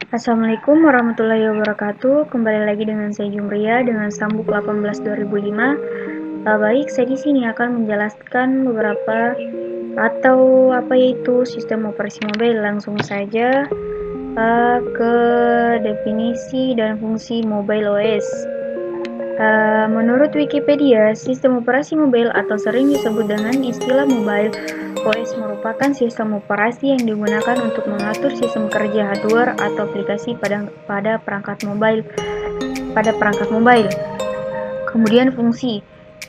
Assalamualaikum warahmatullahi wabarakatuh. Kembali lagi dengan saya Jumria dengan Sambuk 18 2005. Baik, saya di sini akan menjelaskan beberapa atau apa yaitu sistem operasi mobile. Langsung saja ke definisi dan fungsi mobile OS. Menurut Wikipedia, sistem operasi mobile atau sering disebut dengan istilah mobile OS merupakan sistem operasi yang digunakan untuk mengatur sistem kerja hardware atau aplikasi pada perangkat mobile. Kemudian fungsi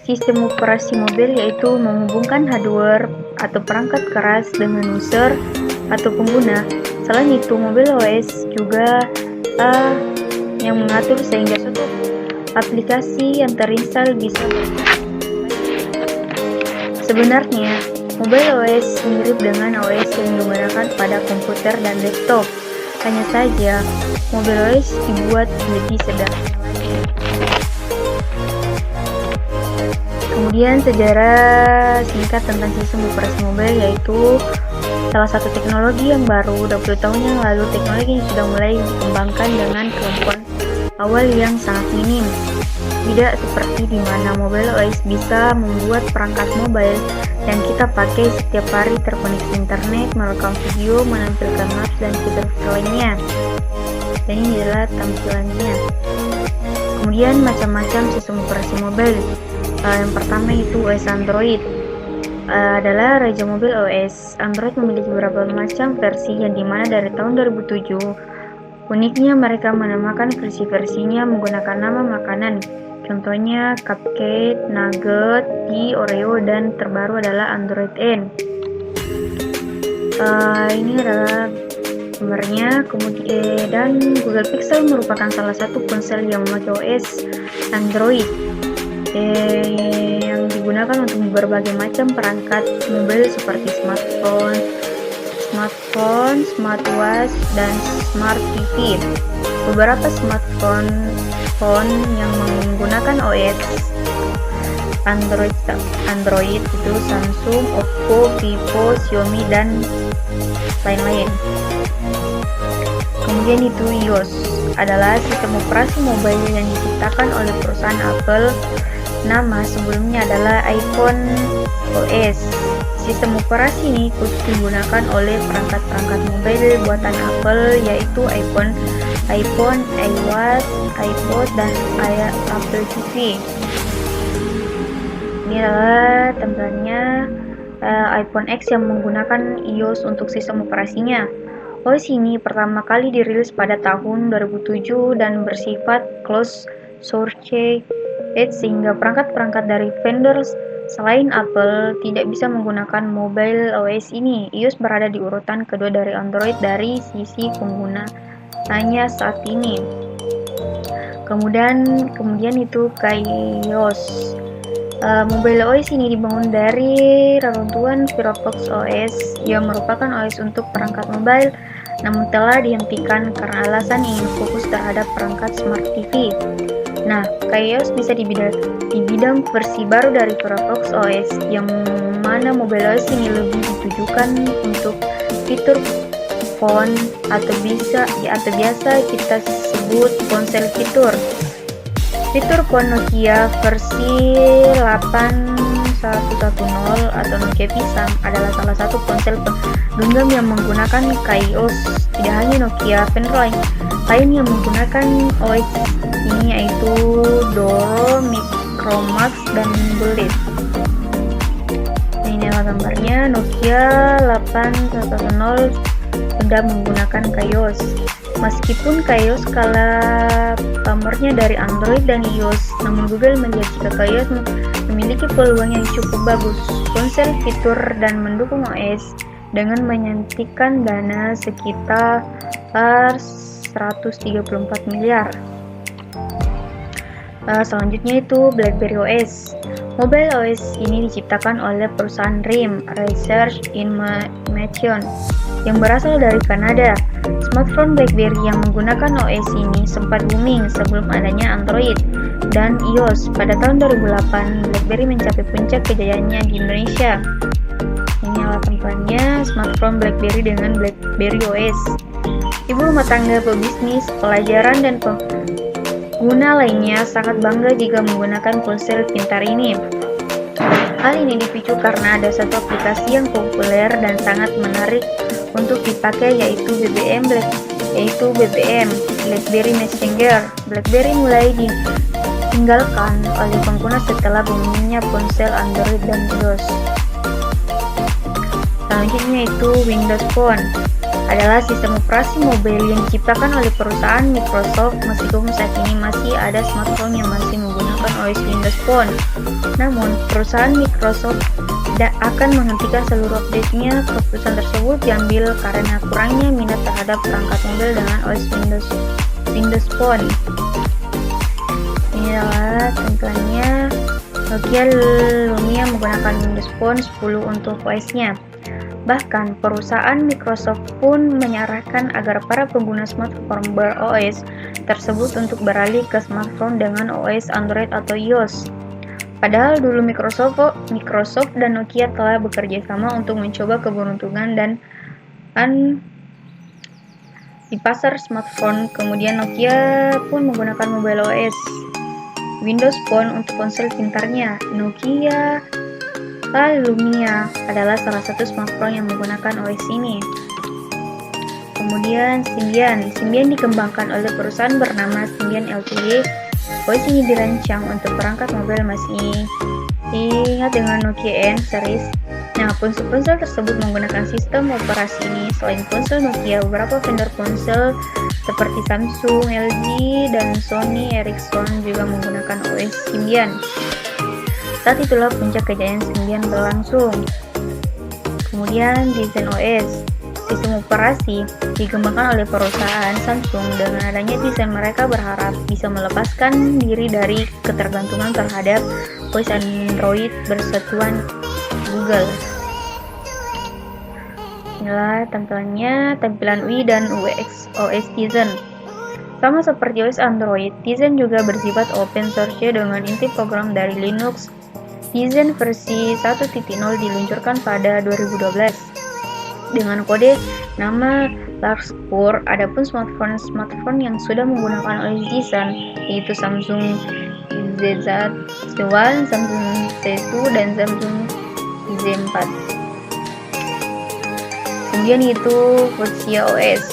sistem operasi mobile yaitu menghubungkan hardware atau perangkat keras dengan user atau pengguna. Selain itu, mobile OS juga yang mengatur sehingga suatu aplikasi yang terinstal bisa Sebenarnya, mobile OS mirip dengan OS yang digunakan pada komputer dan desktop. Hanya saja, mobile OS dibuat lebih sederhana lagi. Kemudian sejarah singkat tentang sistem operasi mobile yaitu salah satu teknologi yang baru. 20 tahun yang lalu, teknologi ini sudah mulai dikembangkan dengan kemampuan awal yang sangat minim. Tidak seperti di mana mobile OS bisa membuat perangkat mobile yang kita pakai setiap hari terkoneksi internet, merekam video, menampilkan maps dan fitur-fitur lainnya. Dan ini adalah tampilannya. Kemudian macam-macam sistem operasi mobile. Yang pertama itu OS Android. Adalah raja mobile OS. Android memiliki beberapa macam versi yang dimana dari tahun 2007. Uniknya mereka menamakan versi-versinya menggunakan nama makanan. Contohnya Cupcake, Nugget, Tea, Oreo, dan terbaru adalah Android N. Ini adalah gambarnya. Kemudian dan Google Pixel merupakan salah satu ponsel yang memakai OS Android yang digunakan untuk berbagai macam perangkat mobile seperti smartphone, smartwatch, dan smart TV. Beberapa smartphone yang menggunakan OS Android itu Samsung, Oppo, Vivo, Xiaomi, dan lain-lain. Kemudian itu iOS adalah sistem operasi mobile yang diciptakan oleh perusahaan Apple. Nama sebelumnya adalah iPhone OS. Sistem operasi ini khusus digunakan oleh perangkat-perangkat mobile buatan Apple yaitu iPhone, iWatch, iPod, dan Apple TV. Ini adalah tampilannya iPhone X yang menggunakan iOS untuk sistem operasinya. OS ini pertama kali dirilis pada tahun 2007 dan bersifat closed source sehingga perangkat-perangkat dari vendor selain Apple tidak bisa menggunakan mobile OS ini. iOS berada di urutan kedua dari Android dari sisi penggunanya saat ini. Kemudian itu Kaios. Mobile OS ini dibangun dari reruntuhan Firefox OS yang merupakan OS untuk perangkat mobile, namun telah dihentikan karena alasan ingin fokus terhadap perangkat smart TV. Nah, Kaios bisa di bidang versi baru dari Firefox OS, yang mana mobile OS ini lebih ditujukan untuk fitur phone atau biasa kita sebut ponsel fitur. Fitur phone Nokia versi 8110 atau Nokia Pisang adalah salah satu ponsel genggam yang menggunakan Kaios. Tidak hanya Nokia, vendor lain yang menggunakan OS ini yaitu Doro, Micromax, dan Bullet. Ini adalah gambarnya. Nokia 8110 sudah menggunakan Kaios. Meskipun Kaios kalah pamornya dari Android dan iOS, namun Google melihat jika Kaios memiliki peluang yang cukup bagus ponsel fitur dan mendukung OS dengan menyuntikkan dana sekitar 134 miliar. Selanjutnya itu BlackBerry OS. Mobile OS ini diciptakan oleh perusahaan RIM, Research Information, yang berasal dari Kanada. Smartphone BlackBerry yang menggunakan OS ini sempat booming sebelum adanya Android dan iOS. Pada tahun 2008, BlackBerry mencapai puncak kejayaannya di Indonesia. Ini adalah tampilannya smartphone BlackBerry dengan BlackBerry OS. Ibu rumah tangga, pebisnis, pelajaran, dan pengguna lainnya sangat bangga jika menggunakan ponsel pintar ini. Hal ini dipicu karena ada satu aplikasi yang populer dan sangat menarik untuk dipakai yaitu BBM, BlackBerry Messenger. BlackBerry mulai ditinggalkan oleh pengguna setelah boomingnya ponsel Android dan iOS. Selanjutnya itu Windows Phone adalah sistem operasi mobile yang diciptakan oleh perusahaan Microsoft. Meskipun saat ini masih ada smartphone yang masih menggunakan OS Windows Phone, namun perusahaan Microsoft tidak akan menghentikan seluruh update-nya. Keputusan tersebut diambil karena kurangnya minat terhadap perangkat mobile dengan OS Windows Phone. Ini adalah tampilannya. Nokia Lumia menggunakan Windows Phone 10 untuk OS-nya. Bahkan, perusahaan Microsoft pun menyarankan agar para pengguna smartphone ber-OS tersebut untuk beralih ke smartphone dengan OS Android atau iOS. Padahal dulu Microsoft dan Nokia telah bekerja sama untuk mencoba keberuntungan dan di pasar smartphone. Kemudian Nokia pun menggunakan mobile OS Windows Phone untuk ponsel pintarnya. Nokia Lumia adalah salah satu smartphone yang menggunakan OS ini. Kemudian Symbian dikembangkan oleh perusahaan bernama Symbian Ltd. OS ini dirancang untuk perangkat mobile masih ingat dengan Nokia N series. Nah, ponsel-ponsel tersebut menggunakan sistem operasi ini. Selain ponsel Nokia, beberapa vendor ponsel seperti Samsung, LG, dan Sony Ericsson juga menggunakan OS Symbian. Saat itulah puncak kejayaan Symbian berlangsung. Kemudian desain OS, sistem operasi dikembangkan oleh perusahaan Samsung. Dengan adanya desain, mereka berharap bisa melepaskan diri dari ketergantungan terhadap OS Android bersatuan Google. Inilah tampilan UI dan UX OS Tizen. Sama seperti OS Android, Tizen juga bersifat open source dengan inti program dari Linux. Tizen versi 1.0 diluncurkan pada 2012 dengan kode nama Larkspur. Adapun smartphone yang sudah menggunakan OS Tizen yaitu Samsung Z1, Samsung Z2, dan Samsung Z4. Kemudian itu Fuchsia OS.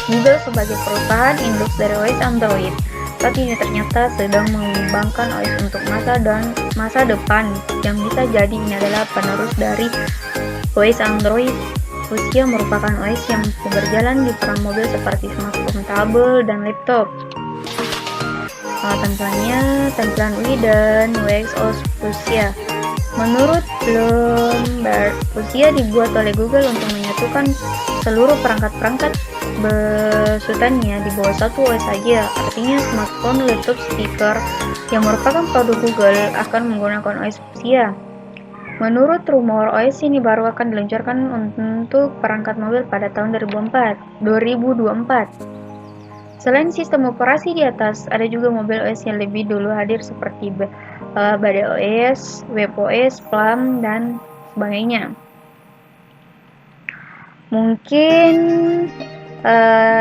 Google sebagai perusahaan induk dari OS Android saat ini ternyata sedang mengembangkan OS untuk masa depan yang bisa jadi ini adalah penerus dari OS Android. Fuchsia merupakan OS yang berjalan di peran mobil seperti smartphone, tablet, dan laptop. Tampilan UI dan UX OS Fuchsia. Menurut Bloomberg, Fuchsia dibuat oleh Google untuk menyatukan seluruh perangkat besutannya di bawah satu OS saja. Artinya smartphone, laptop, speaker yang merupakan produk Google akan menggunakan OS Fuchsia. Menurut rumor, OS ini baru akan diluncurkan untuk perangkat mobil pada tahun 2024. Selain sistem operasi di atas, ada juga mobil OS yang lebih dulu hadir seperti Badai OS, WebOS, Plum, dan sebagainya. Mungkin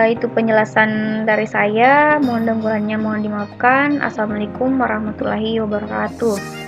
itu penjelasan dari saya. Mohon dimaafkan. Assalamualaikum warahmatullahi wabarakatuh.